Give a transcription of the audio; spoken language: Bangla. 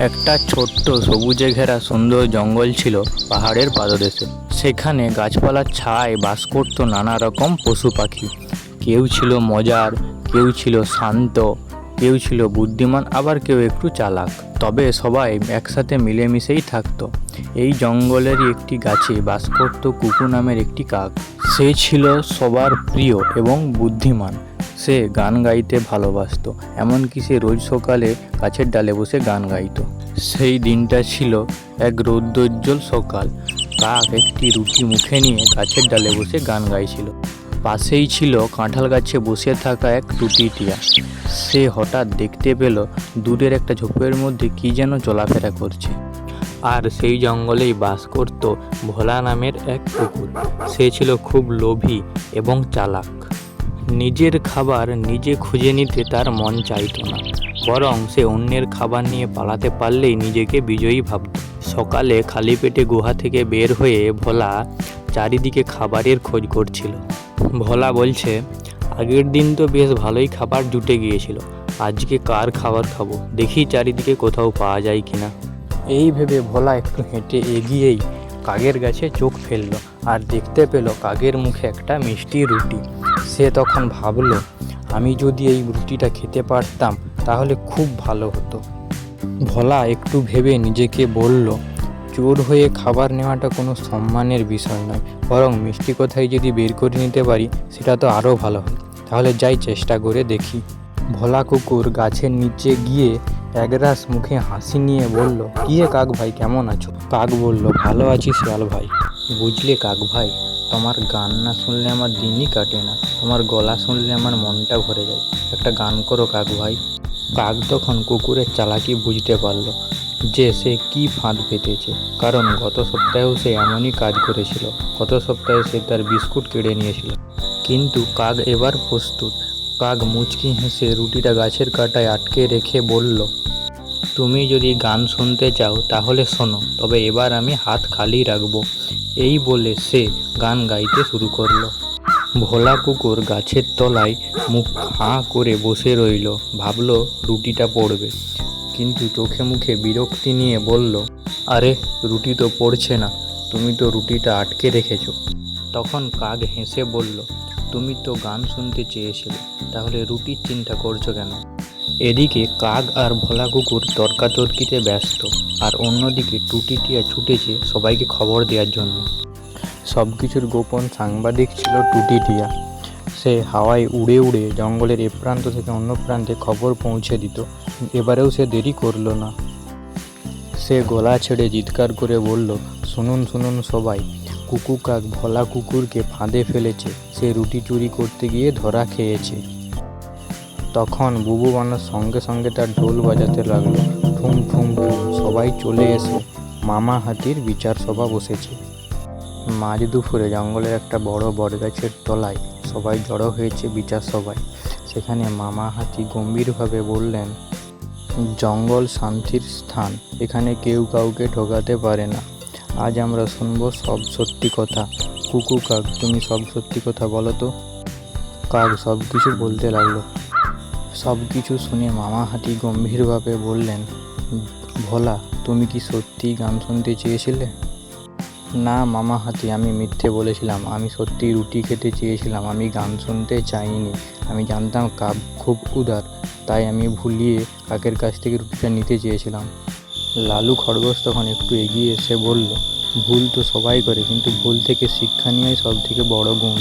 একটা ছোট্ট সবুজে ঘেরা সুন্দর জঙ্গল ছিল পাহাড়ের পাদদেশে। সেখানে গাছপালার ছায়ায় বাস করত নানা রকম পশু পাখি। কেউ ছিল মজার, কেউ ছিল শান্ত, কেউ ছিল বুদ্ধিমান, আবার কেউ একটু চালাক। তবে সবাই একসাথে মিলেমিশেই থাকতো। এই জঙ্গলেরই একটি গাছে বাস করত কুকু নামের একটি কাক। সে ছিল সবার প্রিয় এবং বুদ্ধিমান। সে গান গাইতে ভালোবাসতো, এমনকি সে রোজ সকালে গাছের ডালে বসে গান গাইতো। সেই দিনটা ছিল এক রৌদ্রোজ্জ্বল সকাল। কাক একটি রুটি মুখে নিয়ে গাছের ডালে বসে গান গাইছিল। পাশেই ছিল কাঁঠাল গাছে বসে থাকা এক টুটি টিয়া। সে হঠাৎ দেখতে পেল দূরের একটা ঝোপের মধ্যে কি যেন চলাফেরা করছে। আর সেই জঙ্গলেই বাস করত ভোলা নামের এক কুকুর। সে ছিল খুব লোভী এবং চালাক। নিজের খাবার নিজে খুঁজে নিতে তার মন চাইতো না, বরং সে অন্যের খাবার নিয়ে পালাতে পারলেই নিজেকে বিজয়ী ভাবত। সকালে খালি পেটে গুহা থেকে বের হয়ে ভোলা চারিদিকে খাবারের খোঁজ করছিল। ভোলা বলছে, আগের দিন তো বেশ ভালোই খাবার জুটে গিয়েছিল, আজকে কার খাবার খাবো, দেখি চারিদিকে কোথাও পাওয়া যায় কিনা। এই ভেবে ভোলা একটু হেঁটে এগিয়েই কাকের গাছে চোখ ফেললো আর দেখতে পেল কাকের মুখে একটা মিষ্টি রুটি। সে তখন ভাবলো, আমি যদি এই রুটিটা খেতে পারতাম তাহলে খুব ভালো হতো। ভোলা একটু ভেবে নিজেকে বলল, চোর হয়ে খাবার নেওয়াটা কোনো সম্মানের বিষয় নয়, বরং মিষ্টি কথাই যদি বের করে নিতে পারি সেটা তো আরও ভালো হয়। তাহলে যাই, চেষ্টা করে দেখি। ভোলা কুকুর গাছের নিচে গিয়ে একরাশ মুখে হাসি নিয়ে বলল, কি হে কাক ভাই, কেমন আছো? কাক বলল, ভালো আছি শিয়াল ভাই। বুঝলে কাক ভাই, তোমার গান না শুনলে আমার দিনই কাটে না, তোমার গলা শুনলে আমার মনটা ভরে যায়, একটা গান করো কাক ভাই। কাক তখন কুকুরের চালাকি বুঝতে পারল যে সে কি ফাঁদ পেতেছে, কারণ গত সপ্তাহেও সে এমনই কাজ করেছিল। গত সপ্তাহে সে তার বিস্কুট কেড়ে নিয়েছিল। কিন্তু কাক এবার প্রস্তুত। কাক মুচকি হেসে রুটিটা গাছের কাঁটায় আটকে রেখে বলল, তুমি যদি গান শুনতে চাও তাহলে শোনো, তবে এবার আমি হাত খালি রাখবো। এই বলে সে গান গাইতে শুরু করলো। ভোলা কুকুর গাছের তলায় মুখ হাঁ করে বসে রইল, ভাবলো রুটিটা পড়বে, কিন্তু চোখে মুখে বিরক্তি নিয়ে বলল, আরে রুটি তো পড়ছে না, তুমি তো রুটিটা আটকে রেখেছো। তখন কাক হেসে বলল, তুমি তো গান শুনতে চেয়েছিলে, তাহলে রুটির চিন্তা করছো কেন? এদিকে কাক আর ভোলা কুকুর তর্কাতর্কিতে ব্যস্ত, আর অন্যদিকে টুটি টিয়া ছুটেছে সবাইকে খবর দেওয়ার জন্য। সব কিছুর গোপন সাংবাদিক ছিল টুটি টিয়া। সে হাওয়ায় উড়ে উড়ে জঙ্গলের এ প্রান্ত থেকে অন্য প্রান্তে খবর পৌঁছে দিত। এবারেও সে দেরি করল না। সে গলা ছেড়ে চিৎকার করে বলল, শুনুন শুনুন সবাই, কুকু কাক ভোলা কুকুরকে ফাঁদে ফেলেছে, সে রুটি চুরি করতে গিয়ে ধরা খেয়েছে। তখন বুবু বানর সঙ্গে সঙ্গে তার ঢোল বাজাতে লাগলো, ঠুম ঠুম ঠুম। সবাই চলে এসে মামা হাতির বিচার সভা বসেছে। মাঝ দুপুরে জঙ্গলের একটা বড় বটগাছের তলায় সবাই জড়ো হয়েছে বিচার সভায়। সেখানে মামা হাতি গম্ভীরভাবে বললেন, জঙ্গল শান্তির স্থান, এখানে কেউ কাউকে ঠকাতে পারে না। আজ আমরা শুনবো সব সত্যি কথা। কুকু কাক, তুমি সব সত্যি কথা বলো তো। কাক সব কিছু বলতে লাগলো। সব কিছু শুনে মামা হাতি গম্ভীরভাবে বললেন, ভোলা, তুমি কি সত্যিই গান শুনতে চেয়েছিলে? না মামা হাতি, আমি মিথ্যে বলেছিলাম, আমি সত্যিই রুটি খেতে চেয়েছিলাম, আমি গান শুনতে চাইনি। আমি জানতাম কাক খুব উদার, তাই আমি ভুলিয়ে কাকের কাছ থেকে রুটিটা নিতে চেয়েছিলাম। লালু খরগোশ তখন একটু এগিয়ে এসে বলল, ভুল তো সবাই করে, কিন্তু ভুল থেকে শিক্ষা নেওয়াই সব থেকে বড় গুণ।